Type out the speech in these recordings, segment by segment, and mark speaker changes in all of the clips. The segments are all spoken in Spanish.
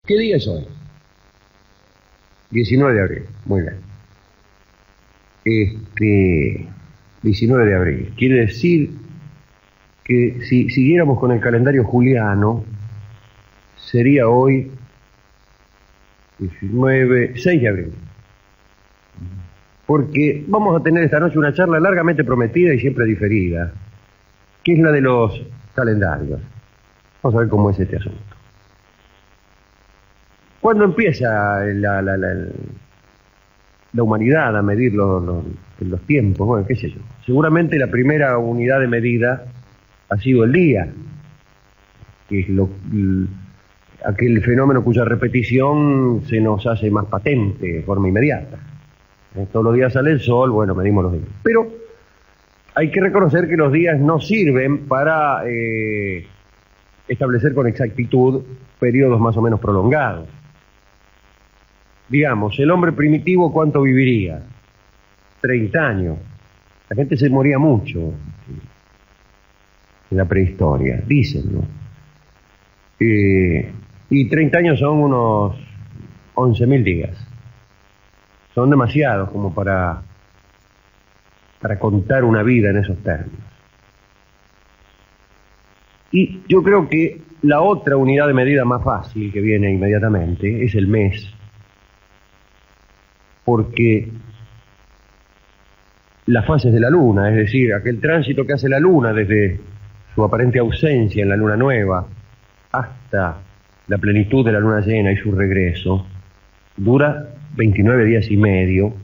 Speaker 1: ¿Qué día es hoy? 19 de abril, muy bien. 19 de abril. Quiere decir que si siguiéramos con el calendario juliano, sería hoy 6 de abril. Porque vamos a tener esta noche una charla largamente prometida y siempre diferida, que es la de los calendarios. Vamos a ver cómo es este asunto. ¿Cuándo empieza la humanidad a medir los tiempos? Bueno, qué sé yo. Seguramente la primera unidad de medida ha sido el día, que es aquel fenómeno cuya repetición se nos hace más patente de forma inmediata. Todos los días sale el sol, bueno, medimos los días. Pero hay que reconocer que los días no sirven para establecer con exactitud periodos más o menos prolongados. Digamos, el hombre primitivo, ¿cuánto viviría? 30 años. La gente se moría mucho en la prehistoria, dicen, ¿no? Y 30 años son unos 11.000 días. Son demasiados como para contar una vida en esos términos. Y yo creo que la otra unidad de medida más fácil que viene inmediatamente es el mes. Porque las fases de la luna, es decir, aquel tránsito que hace la luna desde su aparente ausencia en la luna nueva hasta la plenitud de la luna llena y su regreso, dura 29 días y medio,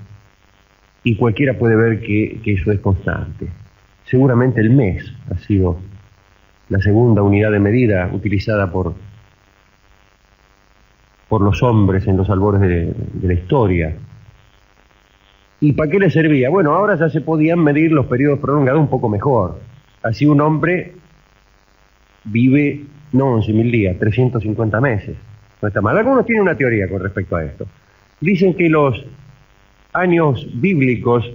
Speaker 1: y cualquiera puede ver que eso es constante. Seguramente el mes ha sido la segunda unidad de medida utilizada por los hombres en los albores de la historia. ¿Y para qué le servía? Bueno, ahora ya se podían medir los periodos prolongados un poco mejor. Así un hombre vive, no 11.000 días, 350 meses. No está mal. Algunos tienen una teoría con respecto a esto. Dicen que los años bíblicos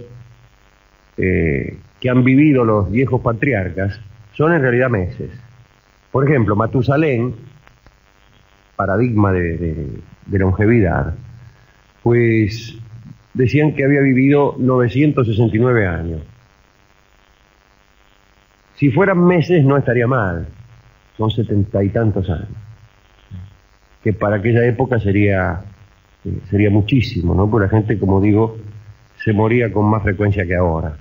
Speaker 1: que han vivido los viejos patriarcas son en realidad meses. Por ejemplo, Matusalén, paradigma de longevidad, pues decían que había vivido 969 años. Si fueran meses no estaría mal, son 70 y tantos años, que para aquella época sería muchísimo, ¿no? Porque la gente, como digo, se moría con más frecuencia que ahora.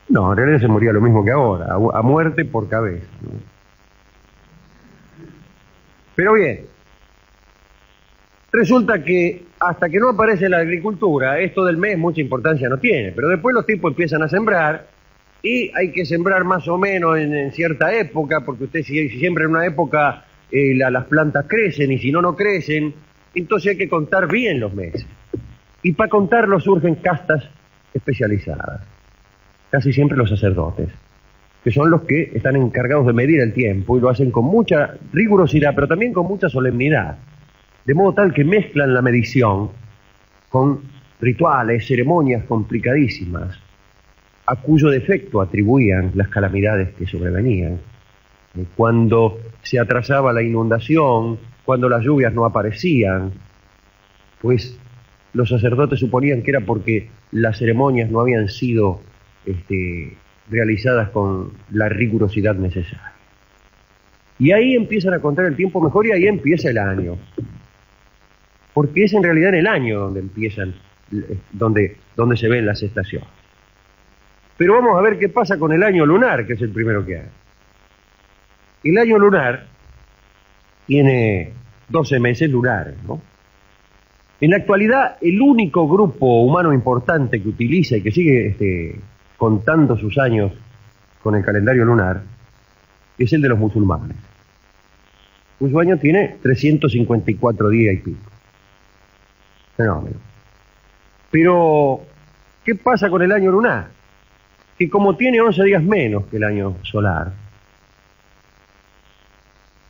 Speaker 1: No, en realidad se moría lo mismo que ahora, a muerte por cabeza, ¿no? Pero bien, resulta que hasta que no aparece la agricultura, esto del mes mucha importancia no tiene, pero después los tipos empiezan a sembrar, y hay que sembrar más o menos en cierta época, porque usted si siembra en una época las plantas crecen, y si no crecen, entonces hay que contar bien los meses. Y para contarlos surgen castas especializadas, casi siempre los sacerdotes, que son los que están encargados de medir el tiempo, y lo hacen con mucha rigurosidad, pero también con mucha solemnidad. De modo tal que mezclan la medición con rituales, ceremonias complicadísimas, a cuyo defecto atribuían las calamidades que sobrevenían. Cuando se atrasaba la inundación, cuando las lluvias no aparecían, pues los sacerdotes suponían que era porque las ceremonias no habían sido realizadas con la rigurosidad necesaria. Y ahí empiezan a contar el tiempo mejor, y ahí empieza el año. Porque es en realidad en el año donde empiezan, donde se ven las estaciones. Pero vamos a ver qué pasa con el año lunar, que es el primero que hay. El año lunar tiene 12 meses lunares, ¿no? En la actualidad, el único grupo humano importante que utiliza y que sigue contando sus años con el calendario lunar es el de los musulmanes, cuyo año tiene 354 días y pico. Fenómeno. Pero, ¿qué pasa con el año lunar? Que como tiene 11 días menos que el año solar,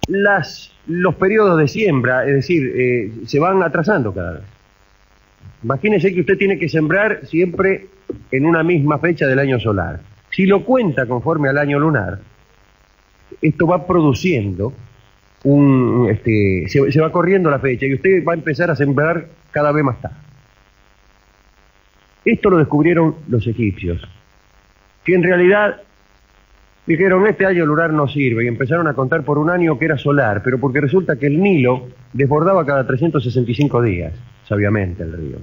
Speaker 1: los periodos de siembra, es decir, se van atrasando cada vez. Imagínese que usted tiene que sembrar siempre en una misma fecha del año solar. Si lo cuenta conforme al año lunar, esto va produciendo se va corriendo la fecha y usted va a empezar a sembrar cada vez más tarde. Esto lo descubrieron los egipcios, que en realidad dijeron, este año lunar no sirve, y empezaron a contar por un año que era solar, pero porque resulta que el Nilo desbordaba cada 365 días, sabiamente el río.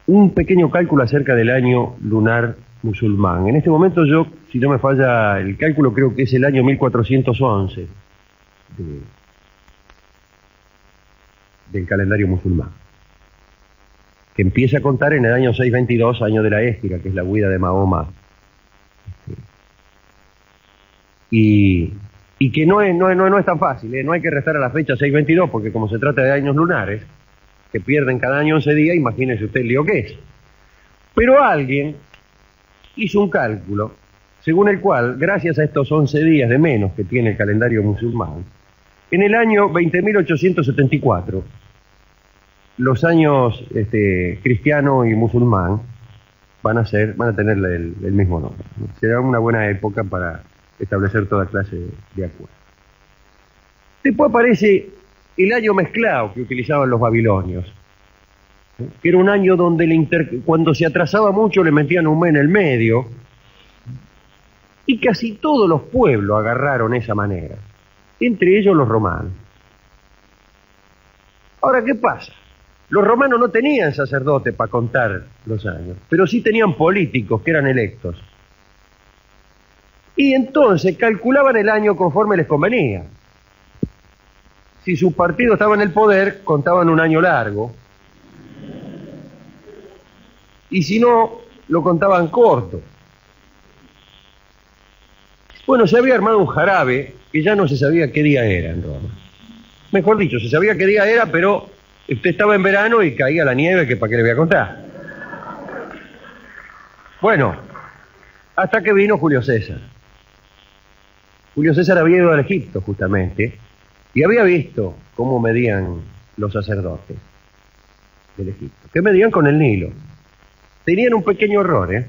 Speaker 1: Un pequeño cálculo acerca del año lunar musulmán. En este momento yo, si no me falla el cálculo, creo que es el año 1411 del calendario musulmán, que empieza a contar en el año 622, año de la Égira, que es la huida de Mahoma. Y que no es tan fácil, no hay que restar a la fecha 622, porque como se trata de años lunares, que pierden cada año 11 días, imagínese usted el lío que es. Pero alguien hizo un cálculo según el cual, gracias a estos 11 días de menos que tiene el calendario musulmán, en el año 20.874, los años cristiano y musulmán van a tener el mismo nombre, ¿no? Será una buena época para establecer toda clase de acuerdos. Después aparece el año mezclado que utilizaban los babilonios, ¿no? Que era un año donde cuando se atrasaba mucho le metían un mes en el medio, y casi todos los pueblos agarraron esa manera, entre ellos los romanos. Ahora, ¿qué pasa? Los romanos no tenían sacerdote para contar los años, pero sí tenían políticos que eran electos. Y entonces calculaban el año conforme les convenía. Si su partido estaba en el poder, contaban un año largo. Y si no, lo contaban corto. Bueno, se había armado un jarabe que ya no se sabía qué día era en Roma. Mejor dicho, se sabía qué día era, pero usted estaba en verano y caía la nieve, que para qué le voy a contar. Bueno, hasta que vino Julio César. Julio César había ido al Egipto, justamente, y había visto cómo medían los sacerdotes del Egipto, que medían con el Nilo. Tenían un pequeño error,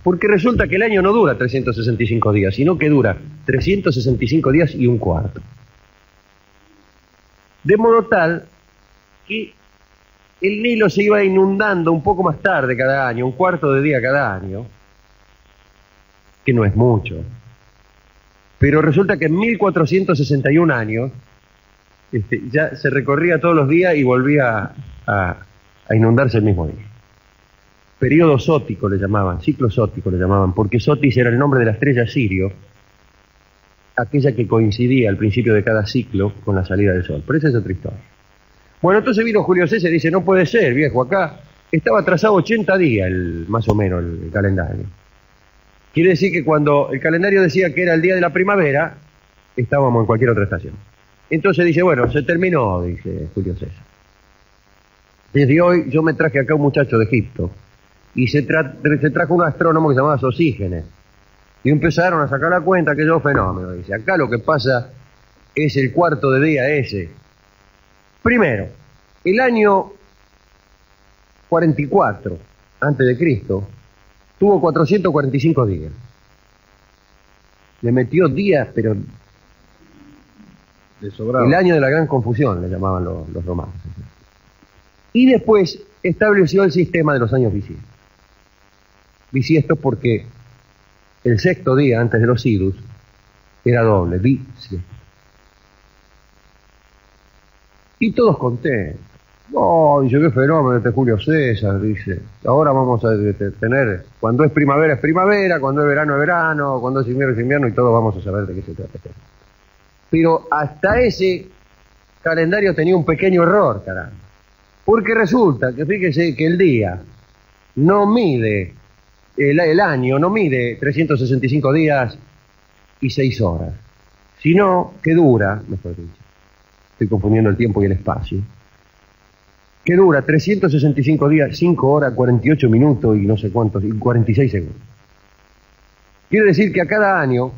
Speaker 1: porque resulta que el año no dura 365 días, sino que dura 365 días y un cuarto. De modo tal que el Nilo se iba inundando un poco más tarde cada año, un cuarto de día cada año, que no es mucho. Pero resulta que en 1461 años ya se recorría todos los días y volvía a inundarse el mismo día. Período sótico le llamaban, ciclo sótico le llamaban, porque Sotis era el nombre de la estrella Sirio, aquella que coincidía al principio de cada ciclo con la salida del sol. Pero esa es otra historia. Bueno, entonces vino Julio César y dice, no puede ser, viejo, acá estaba atrasado 80 días más o menos el calendario. Quiere decir que cuando el calendario decía que era el día de la primavera, estábamos en cualquier otra estación. Entonces dice, bueno, se terminó, dice Julio César. Desde hoy yo me traje acá un muchacho de Egipto y se trajo un astrónomo que se llamaba Sosígenes. Y empezaron a sacar la cuenta, que yo fenómeno. Dice, acá lo que pasa es el cuarto de día ese. Primero, el año 44 antes de Cristo tuvo 445 días. Le metió días, pero
Speaker 2: de sobrado.
Speaker 1: El año de la gran confusión, le llamaban los romanos. Y después estableció el sistema de los años bisiestos. Bisiestos porque el sexto día antes de los idus era doble, bisiesto. Y todos contentos. No, dice, qué fenómeno este Julio César, dice. Ahora vamos a tener, cuando es primavera, cuando es verano, cuando es invierno, y todos vamos a saber de qué se trata. Pero hasta ese calendario tenía un pequeño error, caramba. Porque resulta que, fíjese, que el día no mide, el año no mide 365 días y 6 horas, sino que dura, mejor dicho, estoy confundiendo el tiempo y el espacio, que dura 365 días, 5 horas, 48 minutos y no sé cuántos, y 46 segundos. Quiere decir que a cada año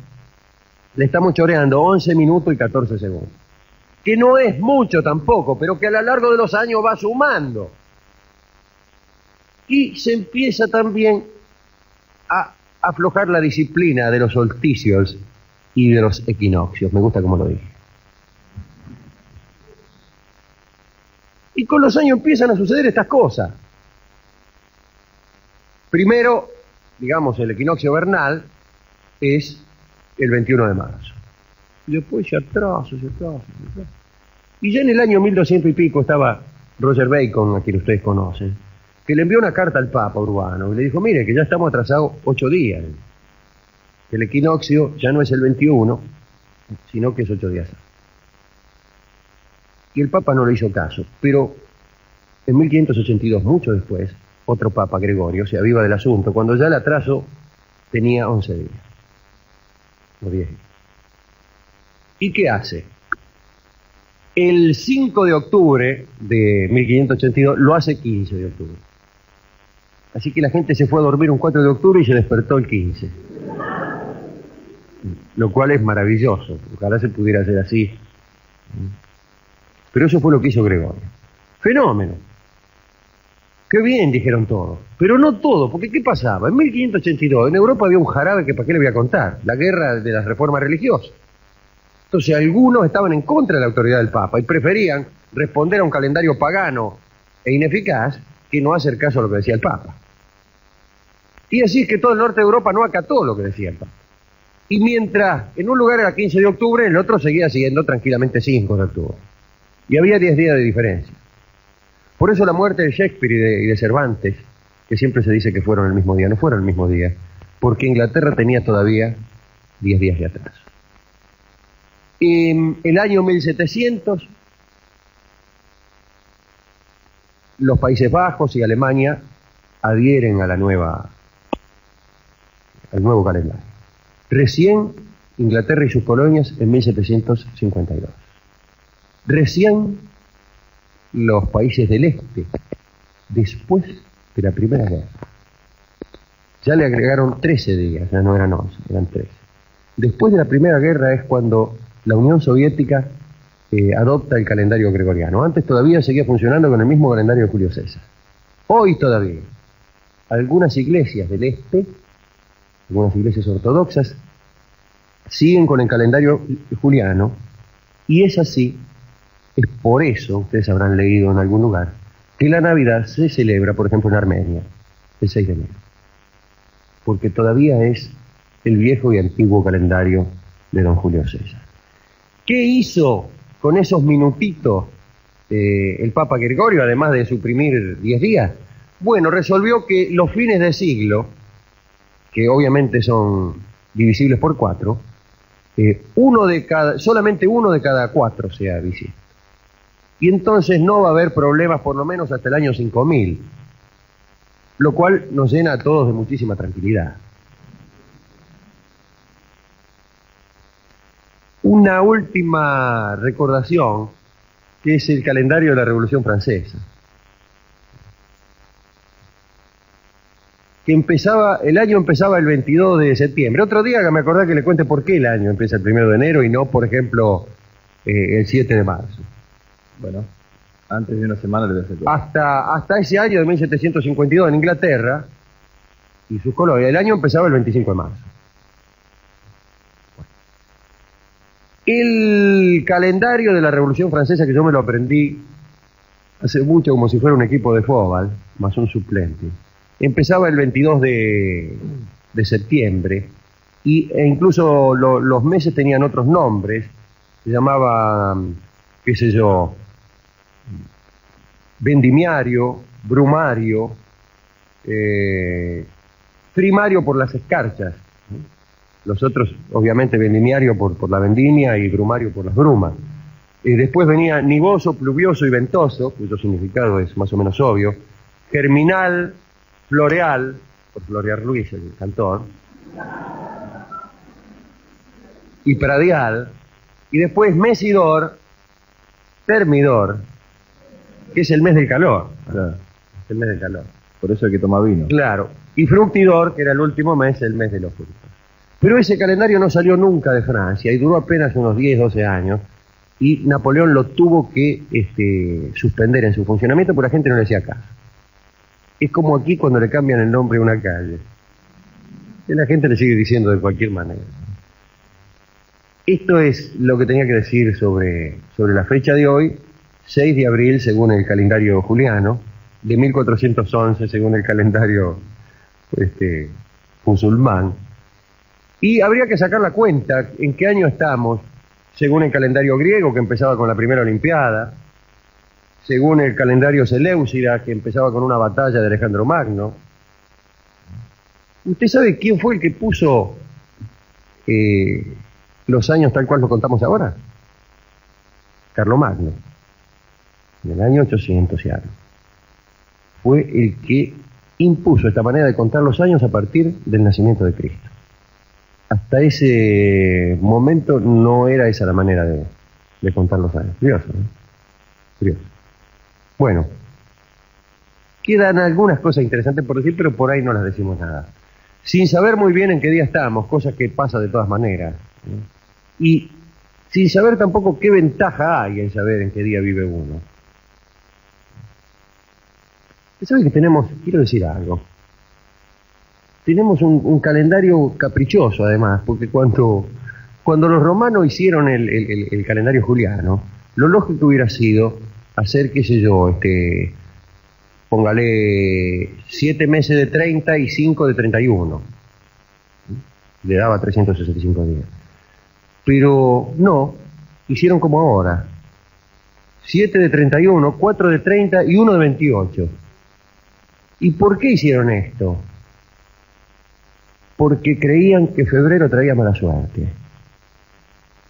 Speaker 1: le estamos choreando 11 minutos y 14 segundos. Que no es mucho tampoco, pero que a lo largo de los años va sumando. Y se empieza también a aflojar la disciplina de los solsticios y de los equinoccios. Me gusta como lo dije. Y con los años empiezan a suceder estas cosas. Primero, digamos, el equinoccio vernal es el 21 de marzo. Y después se atrasa. Y ya en el año 1200 y pico estaba Roger Bacon, a quien ustedes conocen, que le envió una carta al Papa Urbano y le dijo, mire, que ya estamos atrasados 8 días. El equinoccio ya no es el 21, sino que es 8 días. Y el Papa no le hizo caso, pero en 1582, mucho después, otro Papa, Gregorio, se aviva del asunto, cuando ya el atraso tenía 11 días, o 10 días. ¿Y qué hace? El 5 de octubre de 1582 lo hace 15 de octubre. Así que la gente se fue a dormir un 4 de octubre y se despertó el 15. Lo cual es maravilloso, ojalá se pudiera hacer así. Pero eso fue lo que hizo Gregorio. Fenómeno. Qué bien, dijeron todos. Pero no todo, porque ¿qué pasaba? En 1582 en Europa había un jarabe que para qué le voy a contar, la guerra de las reformas religiosas. Entonces algunos estaban en contra de la autoridad del Papa y preferían responder a un calendario pagano e ineficaz que no hacer caso a lo que decía el Papa. Y así es que todo el norte de Europa no acató lo que decía el Papa. Y mientras en un lugar era 15 de octubre, en el otro seguía siguiendo tranquilamente 5 de octubre. Y había 10 días de diferencia. Por eso la muerte de Shakespeare y de Cervantes, que siempre se dice que fueron el mismo día, no fueron el mismo día, porque Inglaterra tenía todavía 10 días de atraso. En el año 1700, los Países Bajos y Alemania adhieren a al nuevo calendario. Recién Inglaterra y sus colonias en 1752. Recién los países del este, después de la Primera Guerra. Ya le agregaron 13 días, ya no eran 11, eran 13. Después de la Primera Guerra es cuando la Unión Soviética adopta el calendario gregoriano. Antes todavía seguía funcionando con el mismo calendario de Julio César. Hoy todavía, algunas iglesias del este, algunas iglesias ortodoxas, siguen con el calendario juliano, y es así, es por eso, ustedes habrán leído en algún lugar, que la Navidad se celebra, por ejemplo, en Armenia, el 6 de enero. Porque todavía es el viejo y antiguo calendario de don Julio César. ¿Qué hizo con esos minutitos el Papa Gregorio, además de suprimir 10 días? Bueno, resolvió que los fines de siglo, que obviamente son divisibles por 4, solamente uno de cada 4 sea bisiesto. Y entonces no va a haber problemas por lo menos hasta el año 5000, lo cual nos llena a todos de muchísima tranquilidad. Una última recordación, que es el calendario de la Revolución Francesa, que el año empezaba el 22 de septiembre. Otro día que me acordé que le cuente por qué el año empieza el 1 de enero y no, por ejemplo, el 7 de marzo.
Speaker 2: Bueno, antes de una semana le voy a hacer todo.
Speaker 1: Hasta ese año de 1752 en Inglaterra y sus colonias, el año empezaba el 25 de marzo. El calendario de la Revolución Francesa, que yo me lo aprendí hace mucho como si fuera un equipo de fútbol, más un suplente, empezaba el 22 de septiembre e incluso los meses tenían otros nombres. Se llamaba, qué sé yo, vendimiario, brumario, primario por las escarchas. Los otros, obviamente, vendimiario por la vendimia y brumario por las brumas. Después venía nivoso, pluvioso y ventoso, cuyo significado es más o menos obvio. Germinal, floreal, por Floreal Ruiz, el cantor. Y pradial. Y después mesidor, termidor, que es el mes del calor.
Speaker 2: Claro.
Speaker 1: Es el mes del calor.
Speaker 2: Por eso hay que tomar vino.
Speaker 1: Claro. Y fructidor, que era el último mes, el mes de los frutos. Pero ese calendario no salió nunca de Francia y duró apenas unos 10, 12 años. Y Napoleón lo tuvo que suspender en su funcionamiento porque la gente no le hacía caso. Es como aquí cuando le cambian el nombre a una calle. Y la gente le sigue diciendo de cualquier manera. Esto es lo que tenía que decir sobre la fecha de hoy, 6 de abril según el calendario juliano, de 1411 según el calendario musulmán. Y habría que sacar la cuenta en qué año estamos, según el calendario griego, que empezaba con la primera Olimpiada, según el calendario Seleucida, que empezaba con una batalla de Alejandro Magno. ¿Usted sabe quién fue el que puso los años tal cual los contamos ahora? Carlomagno, en el año 800 y algo. Fue el que impuso esta manera de contar los años a partir del nacimiento de Cristo. Hasta ese momento no era esa la manera de contar los años. Curioso, ¿no? Curioso. Bueno, quedan algunas cosas interesantes por decir, pero por ahí no las decimos nada. Sin saber muy bien en qué día estamos, cosa que pasa de todas maneras, ¿no? Y sin saber tampoco qué ventaja hay en saber en qué día vive uno. ¿Sabe que tenemos, quiero decir algo, tenemos un calendario caprichoso además, porque cuando los romanos hicieron el calendario juliano, lo lógico hubiera sido hacer, qué sé yo, póngale 7 meses de 30 y 5 de 31. Le daba 365 días. Pero no, hicieron como ahora. 7 de 31, 4 de 30 y 1 de 28. ¿Y por qué hicieron esto? Porque creían que febrero traía mala suerte.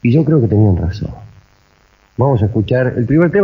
Speaker 1: Y yo creo que tenían razón. Vamos a escuchar el primer tema.